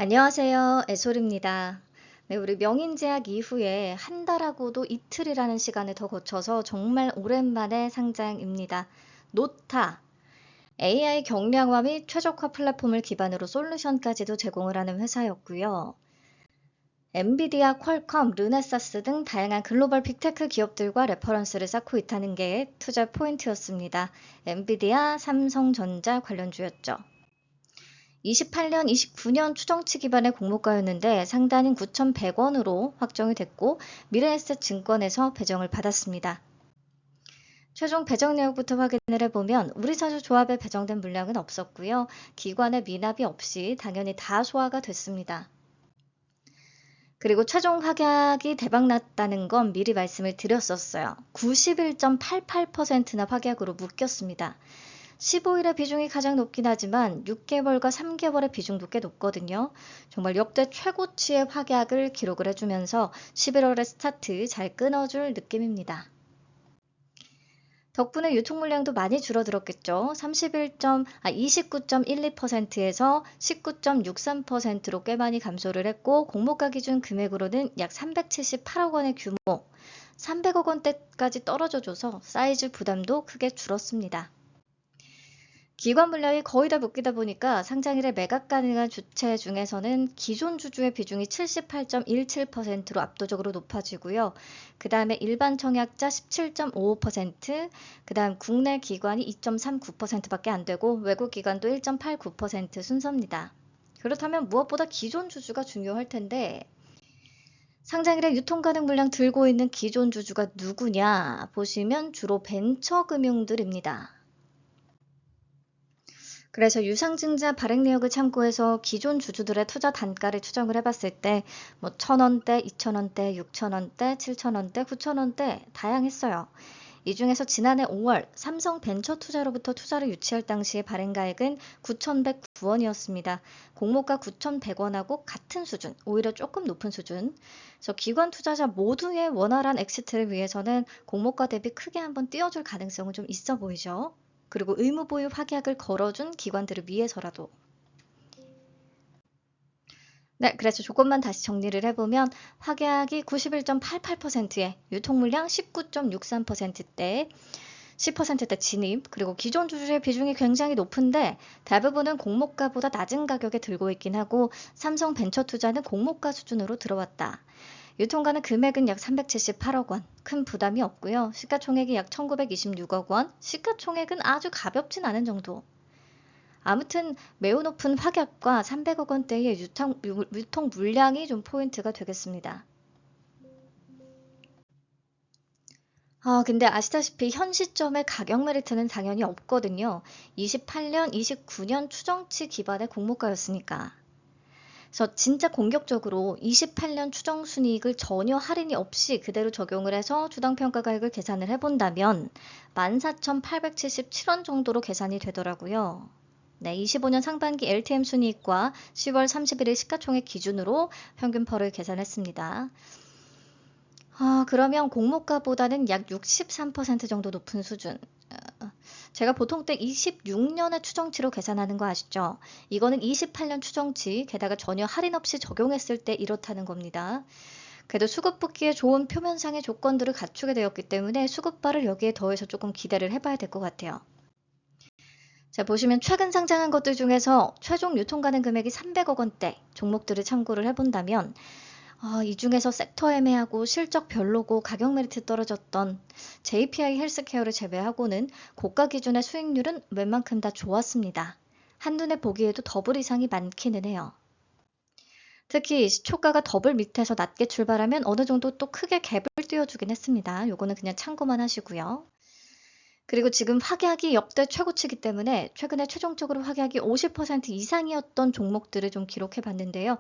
안녕하세요. 애솔입니다. 네, 우리 명인제약 이후에 한 달하고도 이틀이라는 시간을 더 거쳐서 정말 오랜만에 상장입니다. 노타. AI 경량화 및 최적화 플랫폼을 기반으로 솔루션까지도 제공을 하는 회사였고요. 엔비디아, 퀄컴, 르네사스 등 다양한 글로벌 빅테크 기업들과 레퍼런스를 쌓고 있다는 게 투자 포인트였습니다. 엔비디아, 삼성전자 관련주였죠. 28년, 29년 추정치 기반의 공모가였는데 상단은 9,100원으로 확정이 됐고 미래에셋증권에서 배정을 받았습니다. 최종 배정 내역부터 확인을 해보면 우리사주조합에 배정된 물량은 없었고요. 기관의 미납이 없이 당연히 다 소화가 됐습니다. 그리고 최종 확약이 대박났다는 건 미리 말씀을 드렸었어요. 91.88%나 확약으로 묶였습니다. 15일의 비중이 가장 높긴 하지만 6개월과 3개월의 비중도 꽤 높거든요. 정말 역대 최고치의 확약을 기록을 해주면서 11월의 스타트 잘 끊어줄 느낌입니다. 덕분에 유통 물량도 많이 줄어들었겠죠. 29.12%에서 19.63%로 꽤 많이 감소를 했고 공모가 기준 금액으로는 약 378억 원의 규모, 300억 원대까지 떨어져줘서 사이즈 부담도 크게 줄었습니다. 기관 물량이 거의 다 묶이다 보니까 상장일에 매각 가능한 주체 중에서는 기존 주주의 비중이 78.17%로 압도적으로 높아지고요. 그 다음에 일반 청약자 17.55%, 그 다음 국내 기관이 2.39%밖에 안 되고 외국 기관도 1.89% 순서입니다. 그렇다면 무엇보다 기존 주주가 중요할 텐데 상장일에 유통 가능 물량 들고 있는 기존 주주가 누구냐 보시면 주로 벤처금융들입니다. 그래서 유상증자 발행 내역을 참고해서 기존 주주들의 투자 단가를 추정을 해봤을 때 뭐 1,000원대, 2,000원대, 6,000원대, 7,000원대, 9,000원대 다양했어요. 이 중에서 지난해 5월 삼성벤처투자로부터 투자를 유치할 당시의 발행가액은 9,109원이었습니다. 공모가 9,100원하고 같은 수준, 오히려 조금 높은 수준. 그래서 기관 투자자 모두의 원활한 엑시트를 위해서는 공모가 대비 크게 한번 띄워줄 가능성은 좀 있어 보이죠. 그리고 의무 보유 확약을 걸어준 기관들을 위해서라도. 네, 그래서 조건만 다시 정리를 해보면 확약이 91.88%에 유통물량 19.63%대 10%대 진입, 그리고 기존 주주의 비중이 굉장히 높은데 대부분은 공모가보다 낮은 가격에 들고 있긴 하고 삼성벤처투자는 공모가 수준으로 들어왔다. 유통가는 금액은 약 378억 원, 큰 부담이 없고요. 시가총액이 약 1926억 원, 시가총액은 아주 가볍진 않은 정도. 아무튼 매우 높은 확약과 300억 원대의 유통 물량이 좀 포인트가 되겠습니다. 근데 아시다시피 현 시점에 가격 메리트는 당연히 없거든요. 28년, 29년 추정치 기반의 공모가였으니까. 그래서 진짜 공격적으로 28년 추정 순이익을 전혀 할인이 없이 그대로 적용을 해서 주당 평가가액을 계산을 해본다면 14,877원 정도로 계산이 되더라고요. 네, 25년 상반기 LTM 순이익과 10월 31일 시가총액 기준으로 평균 펄을 계산했습니다. 그러면 공모가보다는 약 63% 정도 높은 수준. 제가 보통 때 26년의 추정치로 계산하는 거 아시죠? 이거는 28년 추정치, 게다가 전혀 할인 없이 적용했을 때 이렇다는 겁니다. 그래도 수급 붙기에 좋은 표면상의 조건들을 갖추게 되었기 때문에 수급발을 여기에 더해서 조금 기대를 해봐야 될 것 같아요. 자, 보시면 최근 상장한 것들 중에서 최종 유통 가능 금액이 300억 원대 종목들을 참고를 해본다면 이 중에서 섹터 애매하고 실적 별로고 가격 메리트 떨어졌던 JPI 헬스케어를 제외하고는 고가 기준의 수익률은 웬만큼 다 좋았습니다. 한눈에 보기에도 더블 이상이 많기는 해요. 특히 시초가가 더블 밑에서 낮게 출발하면 어느 정도 또 크게 갭을 띄워주긴 했습니다. 요거는 그냥 참고만 하시고요. 그리고 지금 확약이 역대 최고치이기 때문에 최근에 최종적으로 확약이 50% 이상이었던 종목들을 좀 기록해 봤는데요.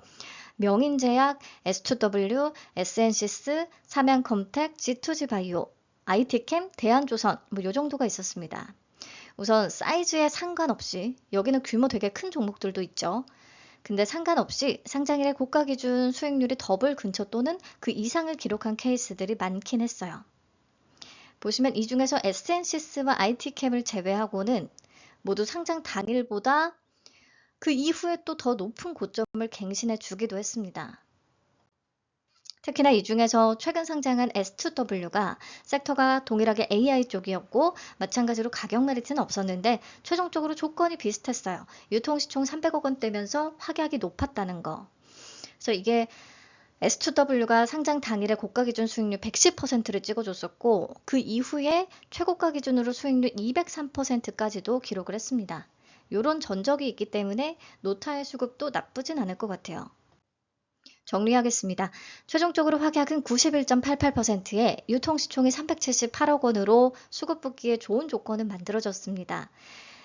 명인제약, S2W, SN시스, 삼양컴텍, G2G바이오, IT캠, 대한조선 요 정도가 있었습니다. 우선 사이즈에 상관없이 여기는 규모 되게 큰 종목들도 있죠. 근데 상관없이 상장일의 고가 기준 수익률이 더블 근처 또는 그 이상을 기록한 케이스들이 많긴 했어요. 보시면 이 중에서 SN시스와 IT캠을 제외하고는 모두 상장 당일보다 그 이후에 또 더 높은 고점을 갱신해 주기도 했습니다. 특히나 이 중에서 최근 상장한 S2W가 섹터가 동일하게 AI 쪽이었고 마찬가지로 가격 메리트는 없었는데 최종적으로 조건이 비슷했어요. 유통시총 300억 원대면서 확약이 높았다는 거. 그래서 이게 S2W가 상장 당일에 고가 기준 수익률 110%를 찍어줬었고 그 이후에 최고가 기준으로 수익률 203%까지도 기록을 했습니다. 이런 전적이 있기 때문에 노타의 수급도 나쁘진 않을 것 같아요. 정리하겠습니다. 최종적으로 확약은 91.88%에 유통시총이 378억 원으로 수급 붙기에 좋은 조건은 만들어졌습니다.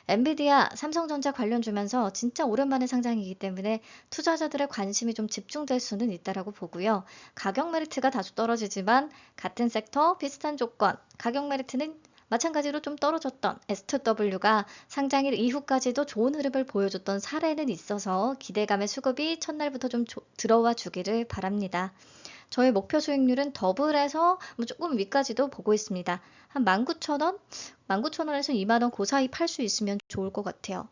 엔비디아, 삼성전자 관련 주면서 진짜 오랜만에 상장이기 때문에 투자자들의 관심이 좀 집중될 수는 있다라고 보고요. 가격 메리트가 다소 떨어지지만 같은 섹터, 비슷한 조건, 가격 메리트는 마찬가지로 좀 떨어졌던 S2W가 상장일 이후까지도 좋은 흐름을 보여줬던 사례는 있어서 기대감의 수급이 첫날부터 좀 들어와 주기를 바랍니다. 저의 목표 수익률은 더블에서 뭐 조금 위까지도 보고 있습니다. 한 19,000원? 19,000원에서 20,000원 그 사이 팔 수 있으면 좋을 것 같아요.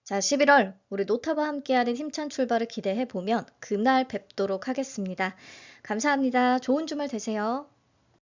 자, 11월 우리 노타와 함께하는 힘찬 출발을 기대해 보면 그날 뵙도록 하겠습니다. 감사합니다. 좋은 주말 되세요.